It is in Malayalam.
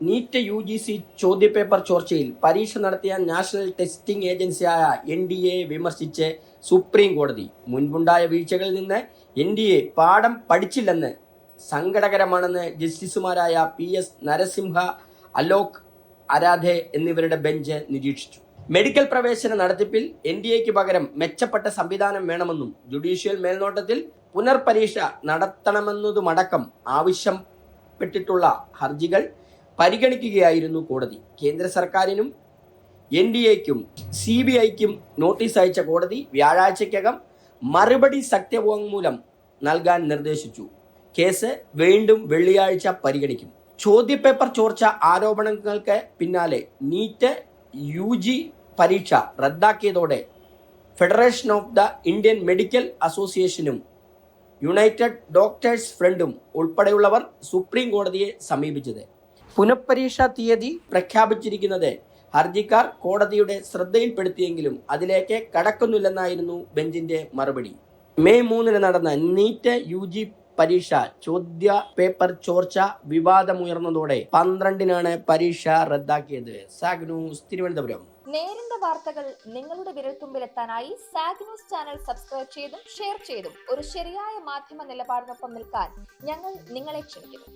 നീറ്റ് UGC ചോദ്യപേപ്പർ ചോർച്ചയിൽ പരീക്ഷ നടത്തിയ നാഷണൽ ടെസ്റ്റിംഗ് ഏജൻസിയായ NDA വിമർശിച്ച് സുപ്രീം കോടതി. മുൻപുണ്ടായ വീഴ്ചകളിൽ നിന്ന് NDA പാഠം പഠിച്ചില്ലെന്ന് സങ്കടകരമാണെന്ന് ജസ്റ്റിസുമാരായ PS നരസിംഹ, അലോക് ആരാധെ എന്നിവരുടെ ബെഞ്ച് നിരീക്ഷിച്ചു. മെഡിക്കൽ പ്രവേശന നടത്തിപ്പിൽ NDAക്ക് പകരം മെച്ചപ്പെട്ട സംവിധാനം വേണമെന്നും ജുഡീഷ്യൽ മേൽനോട്ടത്തിൽ പുനർപരീക്ഷ നടത്തണമെന്നതുമടക്കം ആവശ്യപ്പെട്ടിട്ടുള്ള ഹർജികൾ പരിഗണിക്കുകയായിരുന്നു കോടതി. കേന്ദ്ര സർക്കാരിനും NDAക്കും CBIക്കും നോട്ടീസ് അയച്ച കോടതി വ്യാഴാഴ്ചയ്ക്കകം മറുപടി സത്യവാങ്മൂലം നൽകാൻ നിർദ്ദേശിച്ചു. കേസ് വീണ്ടും വെള്ളിയാഴ്ച പരിഗണിക്കും. ചോദ്യപേപ്പർ ചോർച്ച ആരോപണങ്ങൾക്ക് പിന്നാലെ നീറ്റ് UG പരീക്ഷ റദ്ദാക്കിയതോടെ federation of the Indian medical അസോസിയേഷനും യുണൈറ്റഡ് ഡോക്ടേഴ്സ് ഫ്രണ്ടും ഉൾപ്പെടെയുള്ളവർ സുപ്രീം കോടതിയെ സമീപിച്ചത്. പുനഃപരീക്ഷാ തീയതി പ്രഖ്യാപിച്ചിരിക്കുന്നത് ഹർജിക്കാർ കോടതിയുടെ ശ്രദ്ധയിൽപ്പെടുത്തിയെങ്കിലും അതിലേക്ക് കടക്കുന്നില്ലെന്നായിരുന്നു ബെഞ്ചിന്റെ മറുപടി. മെയ് 3 നടന്ന നീറ്റ് UG പരീക്ഷ ചോദ്യ പേപ്പർ ചോർച്ച വിവാദമുയർന്നതോടെ 12 പരീക്ഷ റദ്ദാക്കിയത്. Zag news, Thiruvananthapuram. നേരിന്റെ വാർത്തകൾ നിങ്ങളുടെ വിരൽത്തുമ്പിലെത്താനായി സാഗ് ന്യൂസ് ചാനൽ സബ്സ്ക്രൈബ് ചെയ്തും ഷെയർ ചെയ്തും ഒരു ശരിയായ മാധ്യമ നിലപാടിനൊപ്പം നിൽക്കാൻ ഞങ്ങൾ നിങ്ങളെ ക്ഷണിക്കുന്നു.